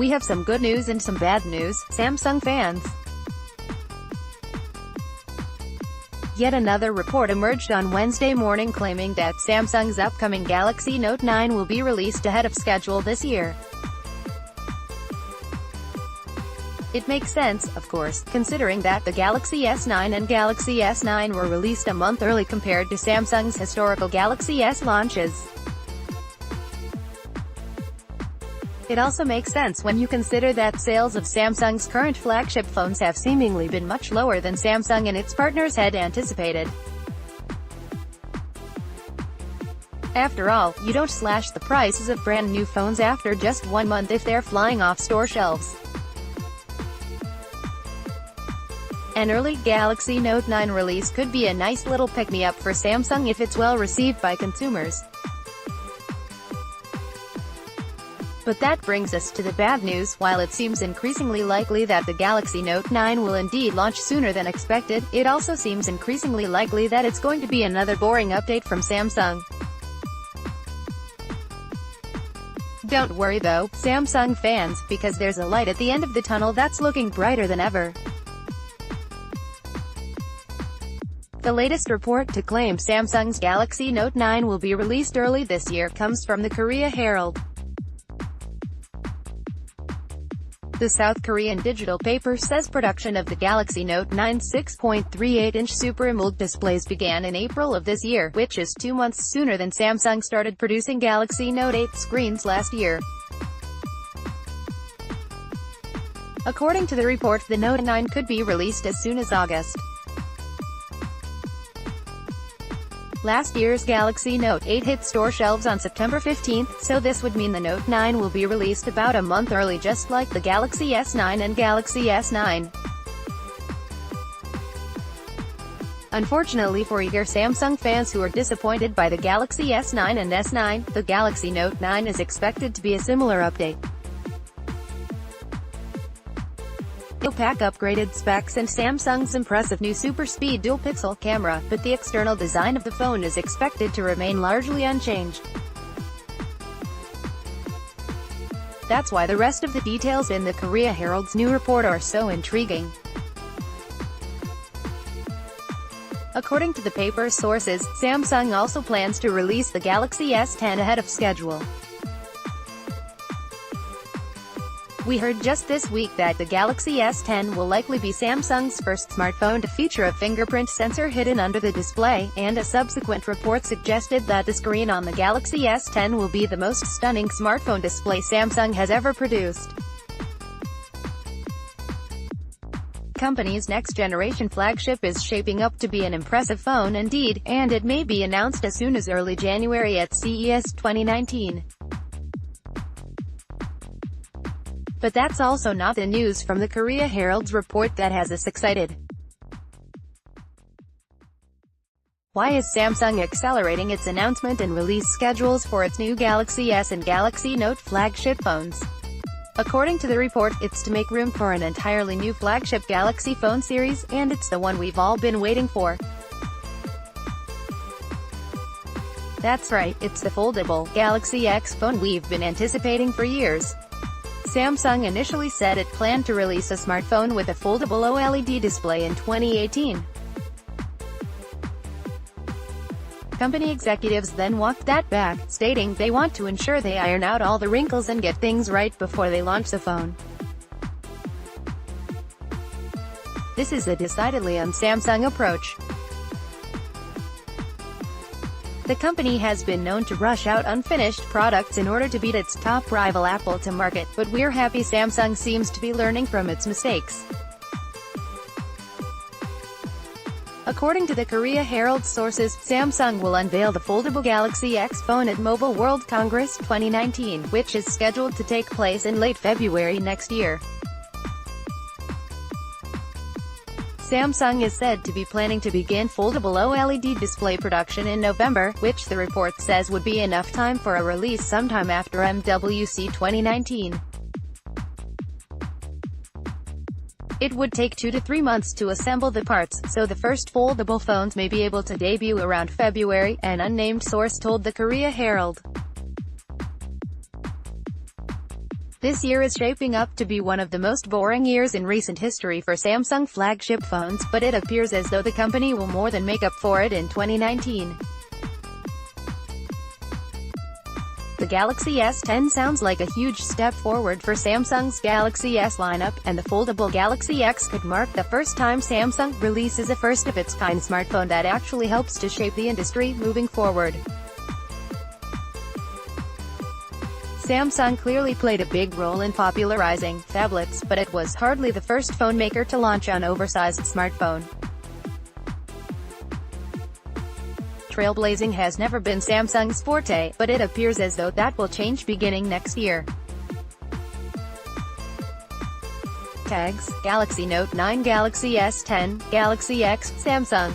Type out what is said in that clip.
We have some good news and some bad news, Samsung fans. Yet another report emerged on Wednesday morning claiming that Samsung's upcoming Galaxy Note 9 will be released ahead of schedule this year. It makes sense, of course, considering that the Galaxy S9 and Galaxy S9 were released a month early compared to Samsung's historical Galaxy S launches. It also makes sense when you consider that sales of Samsung's current flagship phones have seemingly been much lower than Samsung and its partners had anticipated. After all, you don't slash the prices of brand new phones after just 1 month if they're flying off store shelves. An early Galaxy Note 9 release could be a nice little pick-me-up for Samsung if it's well received by consumers. But that brings us to the bad news. While it seems increasingly likely that the Galaxy Note 9 will indeed launch sooner than expected, it also seems increasingly likely that it's going to be another boring update from Samsung. Don't worry though, Samsung fans, because there's a light at the end of the tunnel that's looking brighter than ever. The latest report to claim Samsung's Galaxy Note 9 will be released early this year comes from the Korea Herald. The South Korean digital paper says production of the Galaxy Note 9 6.38-inch Super AMOLED displays began in April of this year, which is 2 months sooner than Samsung started producing Galaxy Note 8 screens last year. According to the report, the Note 9 could be released as soon as August. Last year's Galaxy Note 8 hit store shelves on September 15, so this would mean the Note 9 will be released about a month early, just like the Galaxy S9 and Galaxy S9. Unfortunately for eager Samsung fans who are disappointed by the Galaxy S9 and S9, the Galaxy Note 9 is expected to be a similar update. It'll pack upgraded specs and Samsung's impressive new super-speed dual-pixel camera, but the external design of the phone is expected to remain largely unchanged. That's why the rest of the details in the Korea Herald's new report are so intriguing. According to the paper's sources, Samsung also plans to release the Galaxy S10 ahead of schedule. We heard just this week that the Galaxy S10 will likely be Samsung's first smartphone to feature a fingerprint sensor hidden under the display, and a subsequent report suggested that the screen on the Galaxy S10 will be the most stunning smartphone display Samsung has ever produced. Company's next-generation flagship is shaping up to be an impressive phone indeed, and it may be announced as soon as early January at CES 2019. But that's also not the news from the Korea Herald's report that has us excited. Why is Samsung accelerating its announcement and release schedules for its new Galaxy S and Galaxy Note flagship phones? According to the report, it's to make room for an entirely new flagship Galaxy phone series, and it's the one we've all been waiting for. That's right, it's the foldable Galaxy X phone we've been anticipating for years. Samsung initially said it planned to release a smartphone with a foldable OLED display in 2018. Company executives then walked that back, stating they want to ensure they iron out all the wrinkles and get things right before they launch the phone. This is a decidedly un-Samsung approach. The company has been known to rush out unfinished products in order to beat its top rival Apple to market, but we're happy Samsung seems to be learning from its mistakes. According to the Korea Herald sources, Samsung will unveil the foldable Galaxy X phone at Mobile World Congress 2019, which is scheduled to take place in late February next year. Samsung is said to be planning to begin foldable OLED display production in November, which the report says would be enough time for a release sometime after MWC 2019. It would take 2 to 3 months to assemble the parts, so the first foldable phones may be able to debut around February, an unnamed source told the Korea Herald. This year is shaping up to be one of the most boring years in recent history for Samsung flagship phones, but it appears as though the company will more than make up for it in 2019. The Galaxy S10 sounds like a huge step forward for Samsung's Galaxy S lineup, and the foldable Galaxy X could mark the first time Samsung releases a first-of-its-kind smartphone that actually helps to shape the industry moving forward. Samsung clearly played a big role in popularizing phablets, but it was hardly the first phone maker to launch an oversized smartphone. Trailblazing has never been Samsung's forte, but it appears as though that will change beginning next year. Tags: Galaxy Note 9, Galaxy S10, Galaxy X, Samsung.